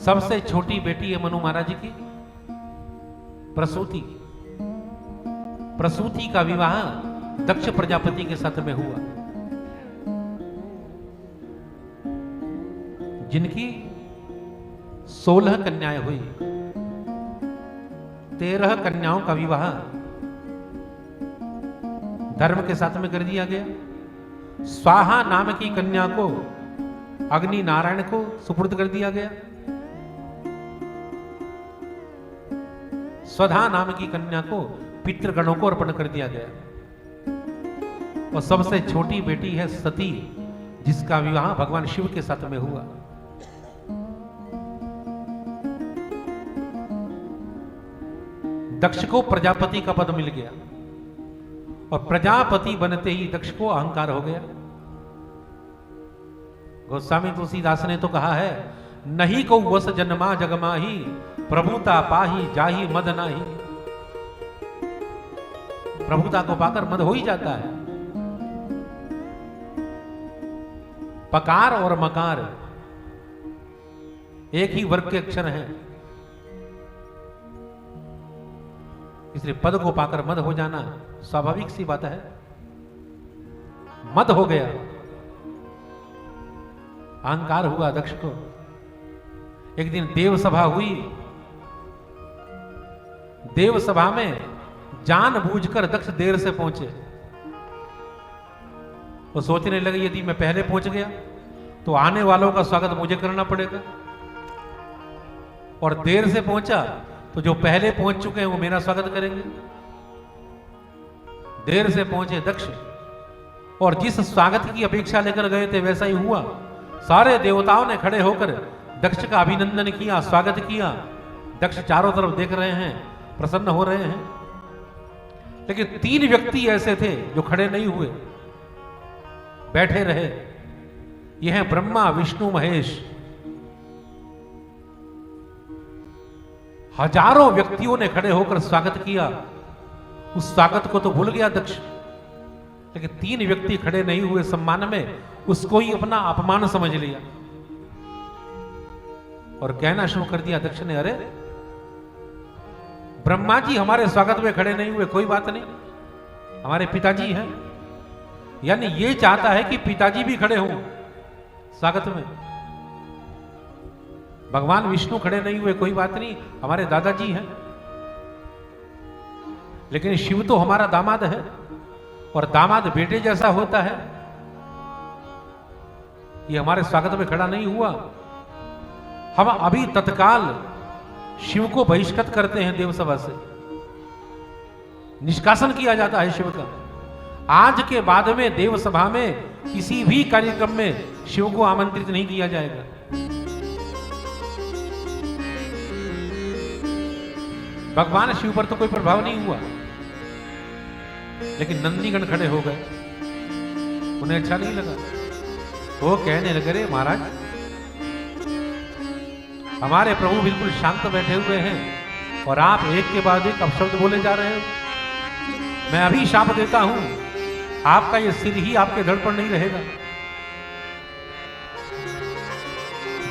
सबसे छोटी बेटी है मनु महाराज की प्रसूति। प्रसूति का विवाह दक्ष प्रजापति के साथ में हुआ, जिनकी 16 कन्याएं हुई। 13 कन्याओं का विवाह धर्म के साथ में कर दिया गया। स्वाहा नाम की कन्या को अग्नि नारायण को सुपुर्द कर दिया गया। स्वधा नाम की कन्या को पितृगणों को अर्पण कर दिया गया। और सबसे छोटी बेटी है सती, जिसका विवाह भगवान शिव के साथ में हुआ। दक्ष को प्रजापति का पद मिल गया और प्रजापति बनते ही दक्ष को अहंकार हो गया। गोस्वामी तुलसीदास ने तो कहा है, नहीं को वस जन्मा जगमाही प्रभुता पाही जाही मद नाही। प्रभुता को पाकर मद हो ही जाता है। पकार और मकार एक ही वर्ग के अक्षर हैं, इसलिए पद को पाकर मद हो जाना स्वाभाविक सी बात है। मद हो गया, अहंकार हुआ दक्ष को। एक दिन देव सभा हुई। देव सभा में जानबूझकर दक्ष देर से पहुंचे। वो सोचने लगे, यदि मैं पहले पहुंच गया तो आने वालों का स्वागत मुझे करना पड़ेगा, और देर से पहुंचा तो जो पहले पहुंच चुके हैं वो मेरा स्वागत करेंगे। देर से पहुंचे दक्ष, और जिस स्वागत की अपेक्षा लेकर गए थे वैसा ही हुआ। सारे देवताओं ने खड़े होकर दक्ष का अभिनंदन किया, स्वागत किया। दक्ष चारों तरफ देख रहे हैं, प्रसन्न हो रहे हैं। लेकिन 3 व्यक्ति ऐसे थे जो खड़े नहीं हुए, बैठे रहे। ये हैं ब्रह्मा विष्णु महेश। हजारों व्यक्तियों ने खड़े होकर स्वागत किया, उस स्वागत को तो भूल गया दक्ष। लेकिन 3 व्यक्ति खड़े नहीं हुए सम्मान में, उसको ही अपना अपमान समझ लिया और कहना शुरू कर दिया दक्ष ने, अरे ब्रह्मा जी हमारे स्वागत में खड़े नहीं हुए, कोई बात नहीं, हमारे पिताजी हैं। यानी ये चाहता है कि पिताजी भी खड़े हों स्वागत में। भगवान विष्णु खड़े नहीं हुए, कोई बात नहीं, हमारे दादाजी हैं। लेकिन शिव तो हमारा दामाद है, और दामाद बेटे जैसा होता है। ये हमारे स्वागत में खड़ा नहीं हुआ। हम अभी तत्काल शिव को बहिष्कृत करते हैं, देवसभा से निष्कासन किया जाता है शिव का। आज के बाद में देवसभा में किसी भी कार्यक्रम में शिव को आमंत्रित नहीं किया जाएगा। भगवान शिव पर तो कोई प्रभाव नहीं हुआ, लेकिन नंदीगण खड़े हो गए, उन्हें अच्छा नहीं लगा। वो कहने लगे, रे महाराज, हमारे प्रभु बिल्कुल शांत बैठे हुए हैं और आप एक के बाद एक अपशब्द बोले जा रहे हो। मैं अभी शाप देता हूं, आपका ये सिर ही आपके धड़ पर नहीं रहेगा।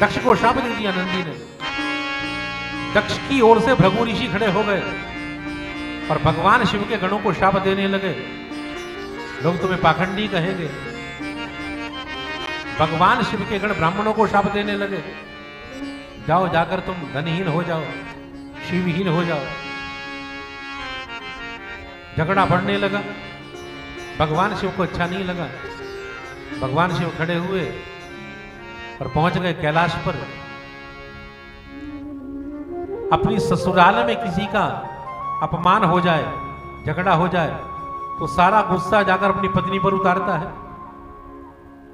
दक्ष को शाप दे दिया नंदी ने। दक्ष की ओर से भृगु ऋषि खड़े हो गए और भगवान शिव के गणों को शाप देने लगे। लोग तुम्हें पाखंडी कहेंगे। भगवान शिव के गण ब्राह्मणों को शाप देने लगे, जाओ जाकर तुम धनहीन हो जाओ, शिवहीन हो जाओ। झगड़ा बढ़ने लगा। भगवान शिव को अच्छा नहीं लगा। भगवान शिव खड़े हुए और पहुंच गए कैलाश पर। अपनी ससुराल में किसी का अपमान हो जाए, झगड़ा हो जाए, तो सारा गुस्सा जाकर अपनी पत्नी पर उतारता है।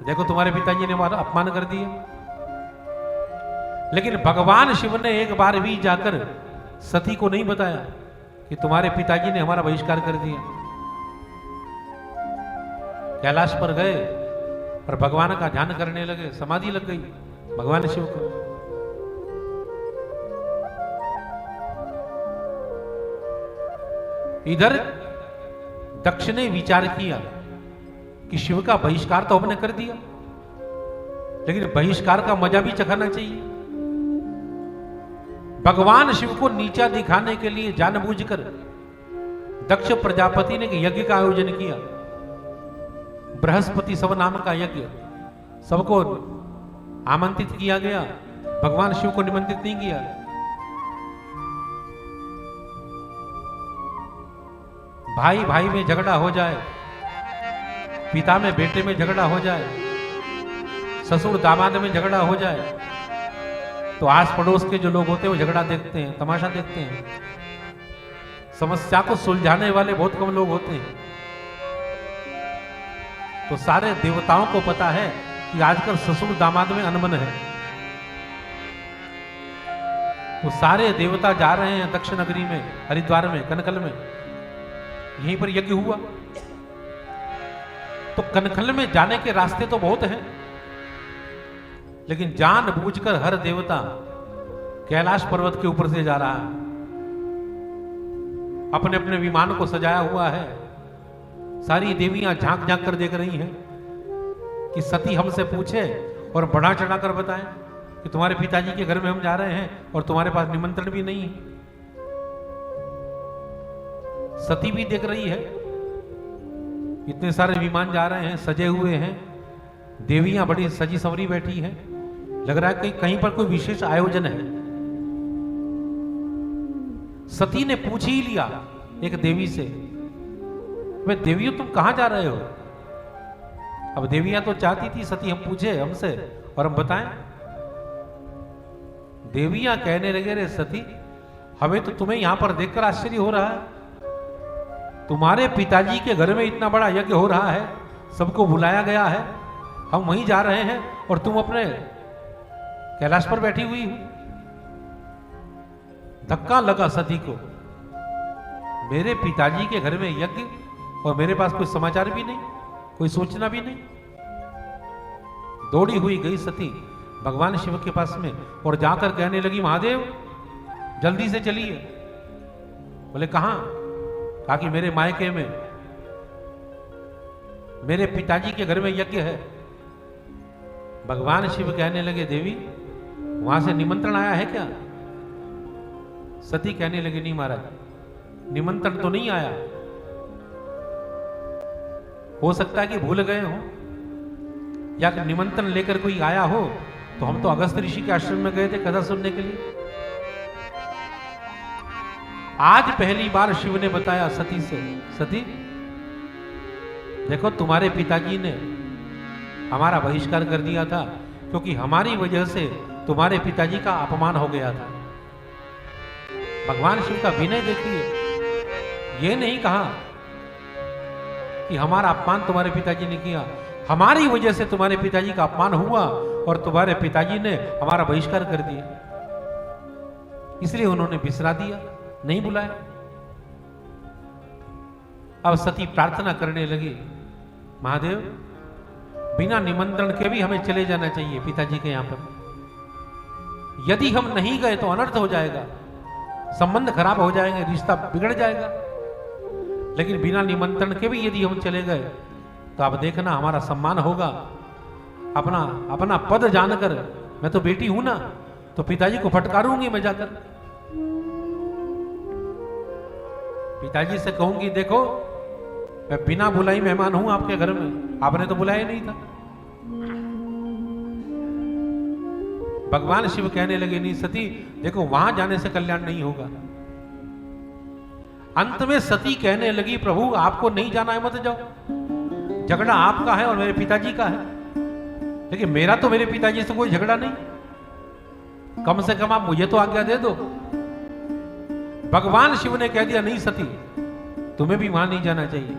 देखो तुम्हारे पिताजी ने हमारा अपमान कर दिया। लेकिन भगवान शिव ने एक बार भी जाकर सती को नहीं बताया कि तुम्हारे पिताजी ने हमारा बहिष्कार कर दिया। कैलाश पर गए और भगवान का ध्यान करने लगे। समाधि लग गई भगवान शिव को। इधर दक्ष ने विचार किया कि शिव का बहिष्कार तो हमने कर दिया, लेकिन बहिष्कार का मजा भी चखाना चाहिए। भगवान शिव को नीचा दिखाने के लिए जानबूझकर दक्ष प्रजापति ने यज्ञ का आयोजन किया। बृहस्पति सब नाम का यज्ञ, सबको आमंत्रित किया गया, भगवान शिव को निमंत्रित नहीं किया। भाई भाई में झगड़ा हो जाए, पिता में बेटे में झगड़ा हो जाए, ससुर दामाद में झगड़ा हो जाए, तो आस पड़ोस के जो लोग होते हैं वो झगड़ा देखते हैं, तमाशा देखते हैं। समस्या को सुलझाने वाले बहुत कम लोग होते हैं। तो सारे देवताओं को पता है कि आजकल ससुर दामाद में अनबन है, तो सारे देवता जा रहे हैं दक्षिण नगरी में, हरिद्वार में, कनकल में, यहीं पर यज्ञ हुआ। तो कनकल में जाने के रास्ते तो बहुत हैं, लेकिन जानबूझकर हर देवता कैलाश पर्वत के ऊपर से जा रहा है। अपने अपने विमान को सजाया हुआ है। सारी देवियां झांक झांक कर देख रही हैं कि सती हमसे पूछे और बढ़ा चढ़ा कर बताएं कि तुम्हारे पिताजी के घर में हम जा रहे हैं और तुम्हारे पास निमंत्रण भी नहीं है। सती भी देख रही है, इतने सारे विमान जा रहे हैं, सजे हुए हैं, देवियां बड़ी सजी संवरी बैठी हैं, लग रहा है कि कहीं पर कोई विशेष आयोजन है। सती ने पूछ ही लिया एक देवी से, वे देवियों तुम कहां जा रहे हो? अब देवियां तो चाहती थी सती हम पूछे हमसे और हम बताएं। देवियां कहने लगे, रे सती, हमें तो तुम्हें यहां पर देखकर आश्चर्य हो रहा है। तुम्हारे पिताजी के घर में इतना बड़ा यज्ञ हो रहा है, सबको बुलाया गया है, हम वहीं जा रहे हैं और तुम अपने कैलाश पर बैठी हुई हो। धक्का लगा सती को, मेरे पिताजी के घर में यज्ञ और मेरे पास कोई समाचार भी नहीं, कोई सूचना भी नहीं। दौड़ी हुई गई सती भगवान शिव के पास में और जाकर कहने लगी, महादेव जल्दी से चलिए। बोले कहां? कहा कि मेरे मायके में, मेरे पिताजी के घर में यज्ञ है। भगवान शिव कहने लगे, देवी वहां से निमंत्रण आया है क्या? सती कहने लगी, नहीं महाराज, निमंत्रण तो नहीं आया, हो सकता है कि भूल गए हो, या निमंत्रण लेकर कोई आया हो, तो हम तो अगस्त ऋषि के आश्रम में गए थे कथा सुनने के लिए। आज पहली बार शिव ने बताया सती से, सती देखो तुम्हारे पिताजी ने हमारा बहिष्कार कर दिया था, क्योंकि हमारी वजह से तुम्हारे पिताजी का अपमान हो गया था। भगवान शिव का विनय देखिए, ये नहीं कहा कि हमारा अपमान तुम्हारे पिताजी ने किया, हमारी वजह से तुम्हारे पिताजी का अपमान हुआ और तुम्हारे पिताजी ने हमारा बहिष्कार कर दिया, इसलिए उन्होंने बिसरा दिया, नहीं बुलाया। अब सती प्रार्थना करने लगी, महादेव बिना निमंत्रण के भी हमें चले जाना चाहिए पिताजी के यहां पर। यदि हम नहीं गए तो अनर्थ हो जाएगा, संबंध खराब हो जाएंगे, रिश्ता बिगड़ जाएगा। लेकिन बिना निमंत्रण के भी यदि हम चले गए तो आप देखना हमारा सम्मान होगा। अपना अपना पद जानकर, मैं तो बेटी हूं ना, तो पिताजी को फटकारूंगी मैं जाकर, पिताजी से कहूंगी देखो मैं बिना बुलाई मेहमान हूं आपके घर में, आपने तो बुलाया नहीं था। भगवान शिव कहने लगे, नहीं सती देखो वहां जाने से कल्याण नहीं होगा। अंत में सती कहने लगी, प्रभु आपको नहीं जाना है मत जाओ, झगड़ा आपका है और मेरे पिताजी का है, लेकिन मेरा तो मेरे पिताजी से कोई झगड़ा नहीं, कम से कम आप मुझे तो आज्ञा दे दो। भगवान शिव ने कह दिया, नहीं सती तुम्हें भी वहां नहीं जाना चाहिए,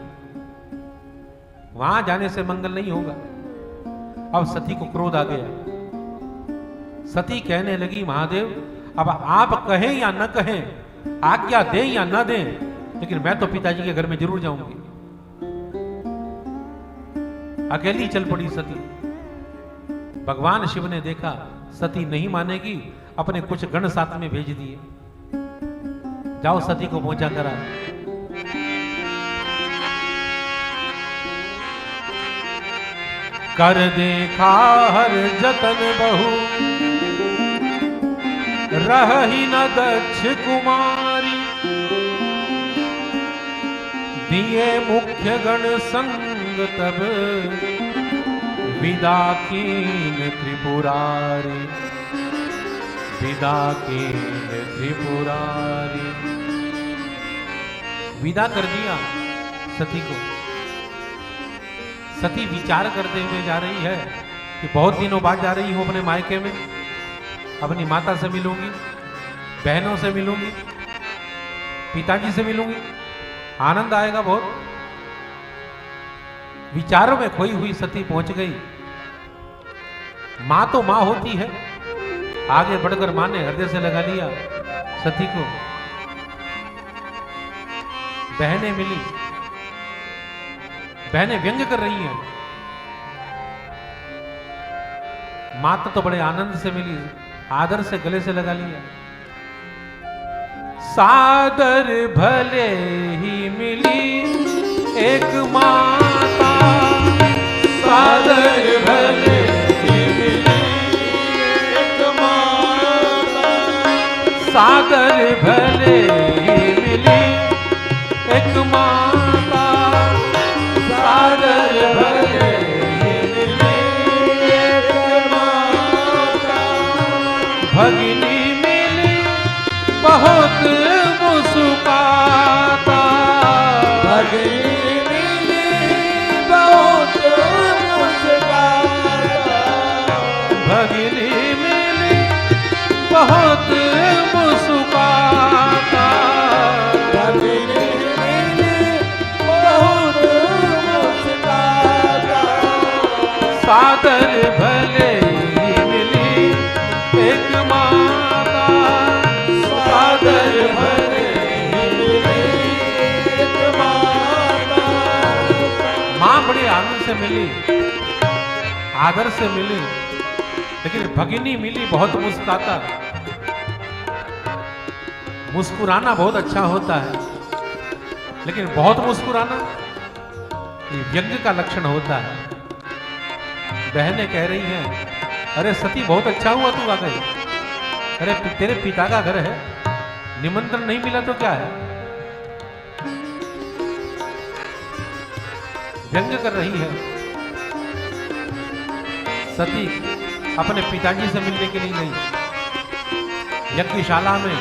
वहां जाने से मंगल नहीं होगा। अब सती को क्रोध आ गया, सती कहने लगी, महादेव अब आप कहें या न कहें, आज्ञा दें या न दें, लेकिन मैं तो पिताजी के घर में जरूर जाऊंगी। अकेली चल पड़ी सती। भगवान शिव ने देखा सती नहीं मानेगी, अपने कुछ गण साथ में भेज दिए, जाओ सती को पहुंचा करा। कर देखा हर जतन बहु, रही न दक्ष कुमारी, दिए मुख्य गण संग तब, विदा कीन त्रिपुरारी, विदा कीन त्रिपुरारी। विदा कर दिया सती को। सती विचार करते हुए जा रही है कि बहुत दिनों बाद जा रही हूं अपने मायके में, अपनी माता से मिलूंगी, बहनों से मिलूंगी, पिताजी से मिलूंगी, आनंद आएगा बहुत। विचारों में खोई हुई सती पहुंच गई। मां तो मां होती है, आगे बढ़कर मां ने हृदय से लगा लिया सती को। बहनें मिली, बहनें व्यंग कर रही हैं। माता तो बड़े आनंद से मिली, आदर से गले से लगा लिया। सादर भले ही मिली एक माता, सादर भले ही मिली एक माता, सादर भले ही मिली एक माता, सादर भले ही मिली एक माता। भगिनी मिली बहुत मुस्काता, भगिनी मिली बहुत मुस्काता, भगिनी मिली बहुत मुस्काता, भगिनी मिली बहुत मुस्काता। सादर भले ही मिली एक माता, सादर भले ही मिली एक माता। मां बड़े आनंद से मिली, आदर से मिली, लेकिन भगिनी मिली बहुत मुस्कुराता। मुस्कुराना बहुत अच्छा होता है, लेकिन बहुत मुस्कुराना ये व्यंग का लक्षण होता है। बहनें कह रही हैं, अरे सती बहुत अच्छा हुआ तू आ गई, अरे तेरे पिता का घर है, निमंत्रण नहीं मिला तो क्या है। व्यंग कर रही है। सती अपने पिताजी से मिलने के लिए गई। यज्ञशाला में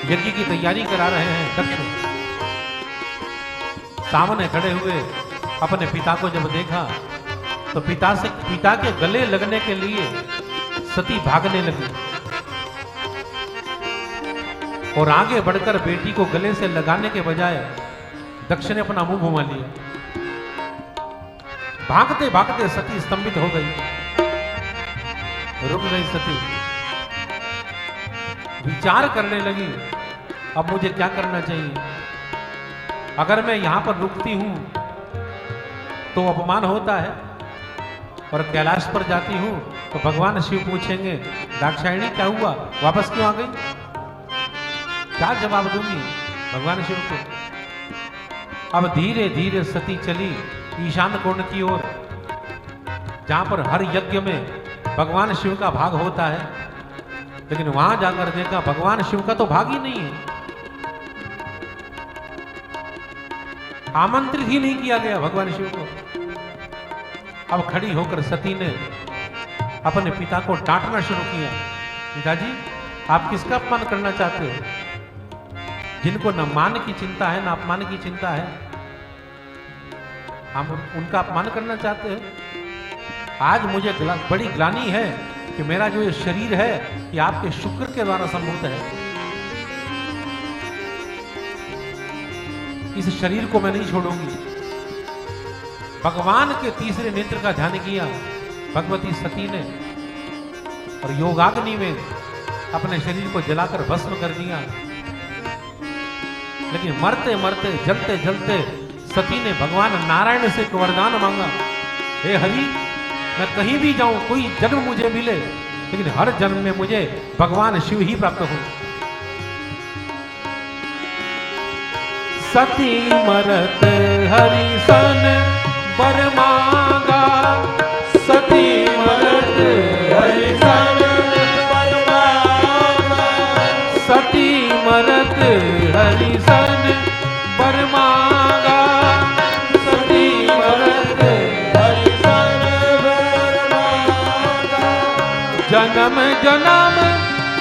यज्ञ की तैयारी करा रहे हैं दक्ष। सामने खड़े हुए अपने पिता को जब देखा तो पिता के गले लगने के लिए सती भागने लगी और आगे बढ़कर बेटी को गले से लगाने के बजाय दक्ष ने अपना मुंह घुमा लिया। भागते भागते सती स्तंभित हो गई, रुक गई सती। विचार करने लगी, अब मुझे क्या करना चाहिए। अगर मैं यहां पर रुकती हूं तो अपमान होता है, और कैलाश पर जाती हूं तो भगवान शिव पूछेंगे दाक्षायणी क्या हुआ, वापस क्यों आ गई। क्या जवाब दूंगी भगवान शिव को। अब धीरे धीरे सती चली ईशान कोण की ओर, जहां पर हर यज्ञ में भगवान शिव का भाग होता है, लेकिन वहां जाकर देखा भगवान शिव का तो भाग ही नहीं है। आमंत्रित ही नहीं किया गया भगवान शिव को। अब खड़ी होकर सती ने अपने पिता को डांटना शुरू किया, पिताजी आप किसका अपमान करना चाहते हो, जिनको न मान की चिंता है न अपमान की चिंता है, हम उनका अपमान करना चाहते हैं। आज मुझे बड़ी ग्लानि है कि मेरा जो ये शरीर है ये आपके शुक्र के द्वारा संभूत है। इस शरीर को मैं नहीं छोड़ूंगी। भगवान के तीसरे नेत्र का ध्यान किया भगवती सती ने, और योगाग्नि में अपने शरीर को जलाकर भस्म कर दिया। लेकिन मरते मरते जलते जलते सती ने भगवान नारायण से एक वरदान मांगा, हे हरि मैं कहीं भी जाऊं, कोई जन्म मुझे मिले, लेकिन हर जन्म में मुझे भगवान शिव ही प्राप्त हो। सती मरत हरि सन बर मांगा, सती मरत हरि सन बर मांगा, हरि सन बर मांगा, सती मरत हरि सन बर मांगा। जन्म जन्म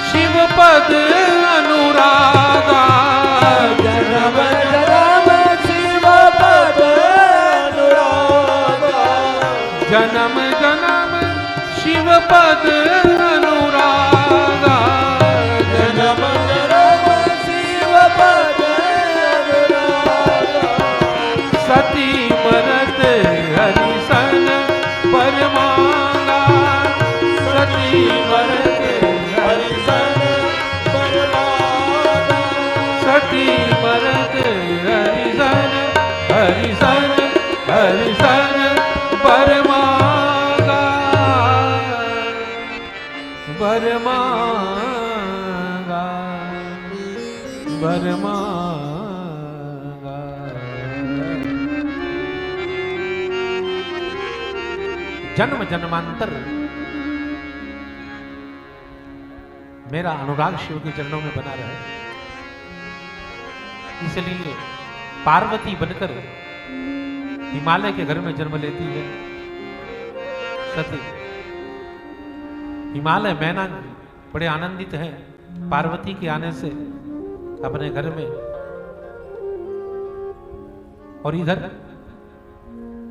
शिव पद अनुरागा, जन्म जन्म शिव पद अनुरागा। जन्म जन्म शिव पद अनुरागा, जन्म जन्म शिव पद अनुरागा। सती मरत हरि सन बर मांगा, सती मरत हरि सन बर मांगा। सती मरत हरि सन हरि सन हरि सन बर मांगा, बर मांगा, बर मांगा। जन्म जन्मांतर मेरा अनुराग शिव के चरणों में बना रहे, इसलिए पार्वती बनकर हिमालय के घर में जन्म लेती है सती। हिमालय मैना बड़े आनंदित हैं पार्वती के आने से अपने घर में, और इधर